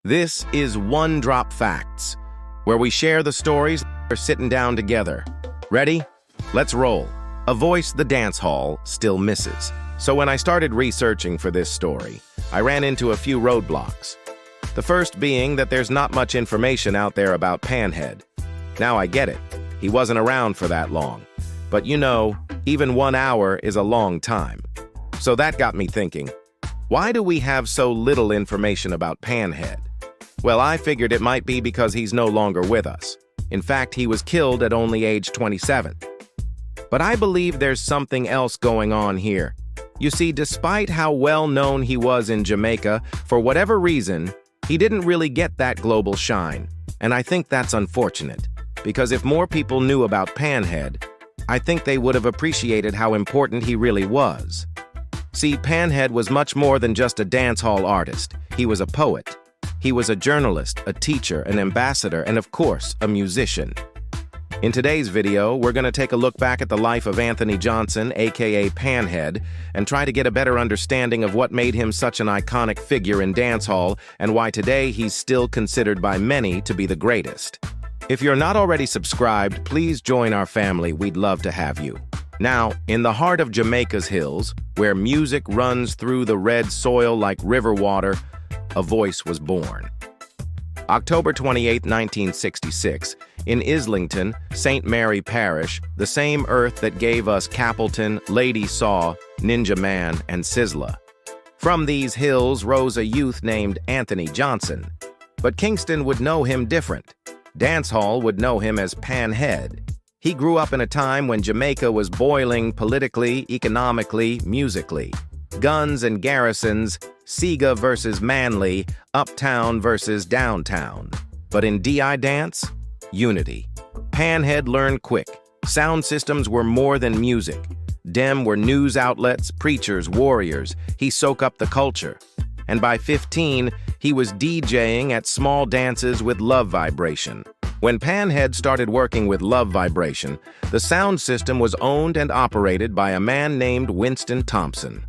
This is One Drop Facts, where we share the stories we're sitting down together. Ready? Let's roll. A voice the dance hall still misses. So when I started researching for this story, I ran into a few roadblocks. The first being that there's not much information out there about Panhead. Now I get it. He wasn't around for that long. But you know, even 1 hour is a long time. So that got me thinking, why do we have so little information about Panhead? Well, I figured it might be because he's no longer with us. In fact, he was killed at only age 27. But I believe there's something else going on here. You see, despite how well known he was in Jamaica, for whatever reason, he didn't really get that global shine. And I think that's unfortunate, because if more people knew about Panhead, I think they would have appreciated how important he really was. See, Panhead was much more than just a dancehall artist. He was a poet. He was a journalist, a teacher, an ambassador, and of course, a musician. In today's video, we're going to take a look back at the life of Anthony Johnson, aka Panhead, and try to get a better understanding of what made him such an iconic figure in dancehall and why today he's still considered by many to be the greatest. If you're not already subscribed, please join our family. We'd love to have you. Now, in the heart of Jamaica's hills, where music runs through the red soil like river water, a voice was born. October 28, 1966, in Islington, St. Mary Parish, the same earth that gave us Capleton, Lady Saw, Ninja Man, and Sizzla. From these hills rose a youth named Anthony Johnson. But Kingston would know him different. Dancehall would know him as Panhead. He grew up in a time when Jamaica was boiling politically, economically, musically. Guns and garrisons, Sega versus Manly, uptown versus downtown. But in DI dance, unity. Panhead learned quick. Sound systems were more than music. Dem were news outlets, preachers, warriors. He soaked up the culture. And by 15, he was DJing at small dances with Love Vibration. When Panhead started working with Love Vibration, the sound system was owned and operated by a man named Winston Thompson.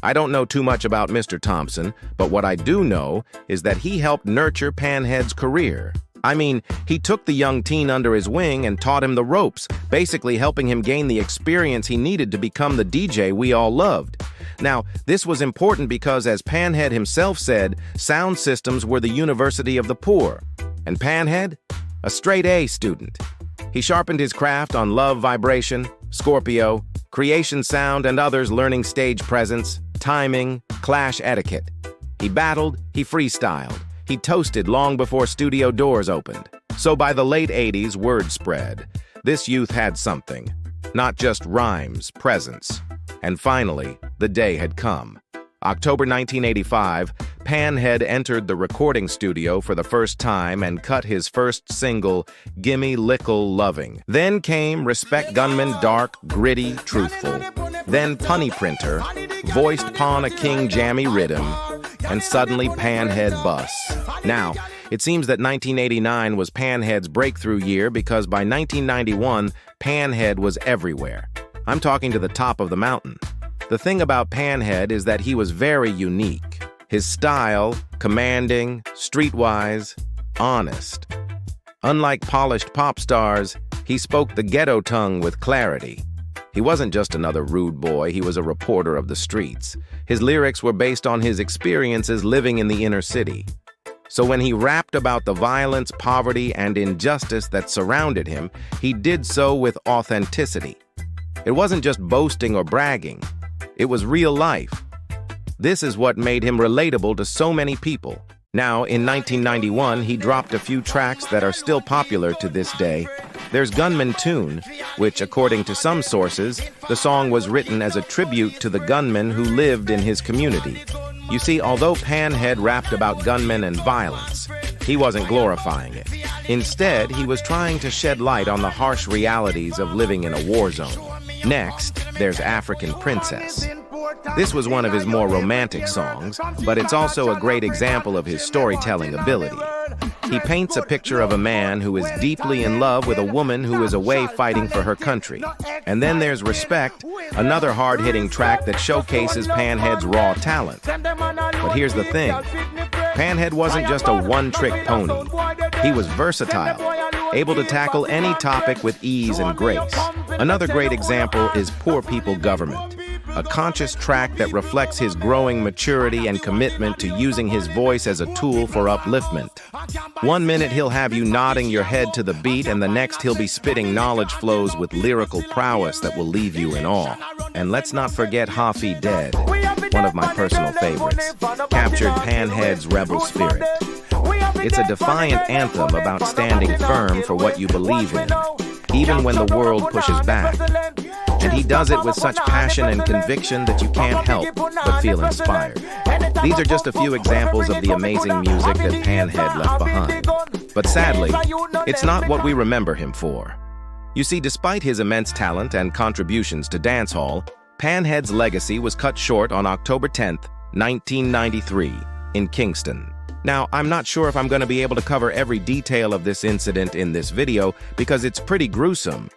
I don't know too much about Mr. Thompson, but what I do know is that he helped nurture Panhead's career. I mean, he took the young teen under his wing and taught him the ropes, basically helping him gain the experience he needed to become the DJ we all loved. Now, this was important because, as Panhead himself said, sound systems were the university of the poor. And Panhead? A straight A student. He sharpened his craft on Love Vibration, Scorpio, Creation Sound, and others, learning stage presence, timing, clash etiquette. He battled, he freestyled, he toasted long before studio doors opened. So by the late 80s, word spread. This youth had something. Not just rhymes, presence. And finally, the day had come. October 1985, Panhead entered the recording studio for the first time and cut his first single, Gimme Lickle Loving. Then came Respect Gunman, dark, gritty, truthful. Then Punny Printer, voiced Pawn a King jammy rhythm, and suddenly Panhead busts. Now, it seems that 1989 was Panhead's breakthrough year because by 1991, Panhead was everywhere. I'm talking to the top of the mountain. The thing about Panhead is that he was very unique. His style, commanding, streetwise, honest. Unlike polished pop stars, he spoke the ghetto tongue with clarity. He wasn't just another rude boy, he was a reporter of the streets. His lyrics were based on his experiences living in the inner city. So when he rapped about the violence, poverty, and injustice that surrounded him, he did so with authenticity. It wasn't just boasting or bragging. It was real life. This is what made him relatable to so many people. Now, in 1991, he dropped a few tracks that are still popular to this day. There's Gunman Tune, which, according to some sources, the song was written as a tribute to the gunmen who lived in his community. You see, although Panhead rapped about gunmen and violence, he wasn't glorifying it. Instead, he was trying to shed light on the harsh realities of living in a war zone. Next, there's African Princess. This was one of his more romantic songs, but it's also a great example of his storytelling ability. He paints a picture of a man who is deeply in love with a woman who is away fighting for her country. And then there's Respect, another hard-hitting track that showcases Panhead's raw talent. But here's the thing. Panhead wasn't just a one-trick pony. He was versatile, able to tackle any topic with ease and grace. Another great example is Poor People Government, a conscious track that reflects his growing maturity and commitment to using his voice as a tool for upliftment. One minute he'll have you nodding your head to the beat, and the next he'll be spitting knowledge flows with lyrical prowess that will leave you in awe. And let's not forget Hafi Dead, one of my personal favorites, captured Panhead's rebel spirit. It's a defiant anthem about standing firm for what you believe in, even when the world pushes back. And he does it with such passion and conviction that you can't help but feel inspired. These are just a few examples of the amazing music that Panhead left behind. But sadly, it's not what we remember him for. You see, despite his immense talent and contributions to dancehall, Panhead's legacy was cut short on October 10th, 1993, in Kingston. Now, I'm not sure if I'm going to be able to cover every detail of this incident in this video because it's pretty gruesome.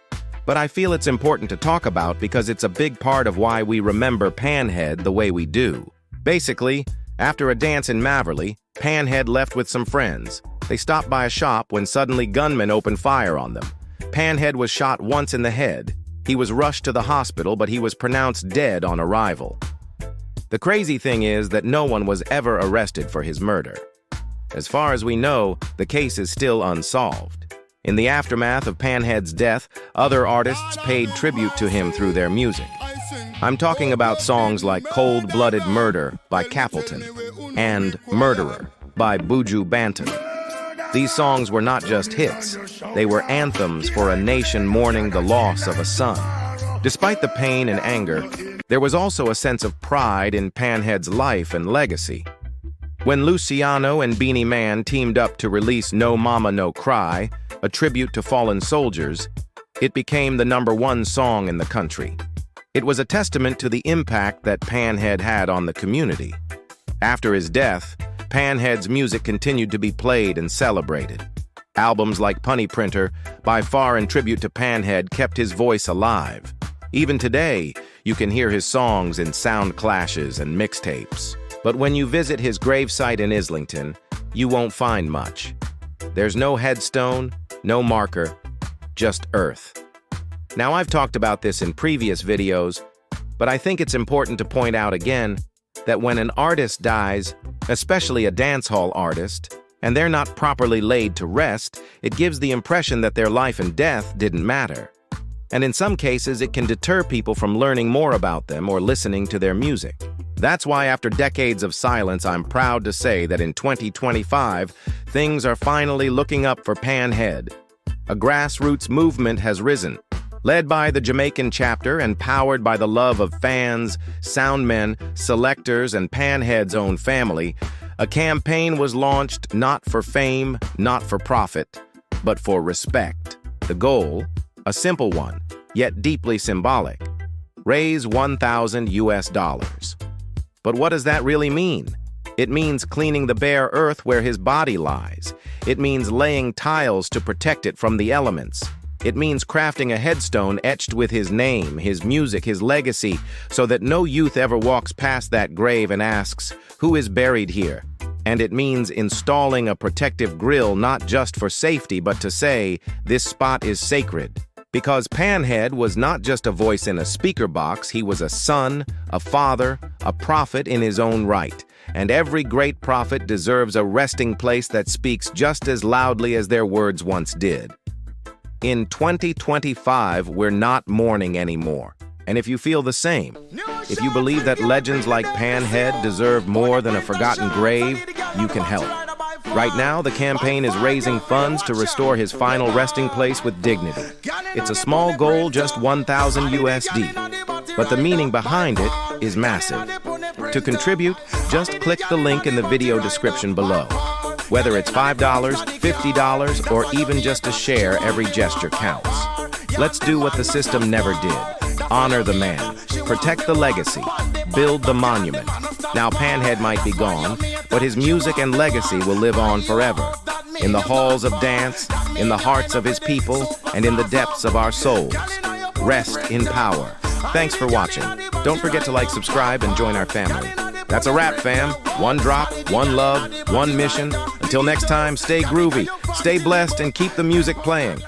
But I feel it's important to talk about because it's a big part of why we remember Panhead the way we do. Basically, after a dance in Maverly, Panhead left with some friends. They stopped by a shop when suddenly gunmen opened fire on them. Panhead was shot once in the head. He was rushed to the hospital, but he was pronounced dead on arrival. The crazy thing is that no one was ever arrested for his murder. As far as we know, the case is still unsolved. In the aftermath of Panhead's death, other artists paid tribute to him through their music. I'm talking about songs like Cold-Blooded Murder by Capleton and Murderer by Buju Banton. These songs were not just hits, they were anthems for a nation mourning the loss of a son. Despite the pain and anger, there was also a sense of pride in Panhead's life and legacy. When Luciano and Beanie Man teamed up to release No Mama No Cry, a tribute to fallen soldiers, it became the #1 song in the country. It was a testament to the impact that Panhead had on the community. After his death, Panhead's music continued to be played and celebrated. Albums like Punny Printer, by far in tribute to Panhead, kept his voice alive. Even today, you can hear his songs in sound clashes and mixtapes. But when you visit his gravesite in Islington, you won't find much. There's no headstone, no marker, just earth. Now, I've talked about this in previous videos, but I think it's important to point out again that when an artist dies, especially a dancehall artist, and they're not properly laid to rest, it gives the impression that their life and death didn't matter. And in some cases, it can deter people from learning more about them or listening to their music. That's why after decades of silence, I'm proud to say that in 2025, things are finally looking up for Panhead. A grassroots movement has risen, led by the Jamaican chapter and powered by the love of fans, soundmen, selectors, and Panhead's own family. A campaign was launched not for fame, not for profit, but for respect. The goal, a simple one, yet deeply symbolic: raise $1,000. But what does that really mean? It means cleaning the bare earth where his body lies. It means laying tiles to protect it from the elements. It means crafting a headstone etched with his name, his music, his legacy, so that no youth ever walks past that grave and asks, "Who is buried here?" And it means installing a protective grill not just for safety, but to say, "This spot is sacred." Because Panhead was not just a voice in a speaker box, he was a son, a father, a prophet in his own right. And every great prophet deserves a resting place that speaks just as loudly as their words once did. In 2025, we're not mourning anymore. And if you feel the same, if you believe that legends like Panhead deserve more than a forgotten grave, you can help. Right now, the campaign is raising funds to restore his final resting place with dignity. It's a small goal, just $1,000, but the meaning behind it is massive. To contribute, just click the link in the video description below. Whether it's $5, $50, or even just a share, every gesture counts. Let's do what the system never did. Honor the man, protect the legacy, build the monument. Now Panhead might be gone, but his music and legacy will live on forever. In the halls of dance, in the hearts of his people, and in the depths of our souls. Rest in power. Thanks for watching. Don't forget to like, subscribe, and join our family. That's a wrap, fam. One drop, one love, one mission. Until next time, stay groovy, stay blessed, and keep the music playing.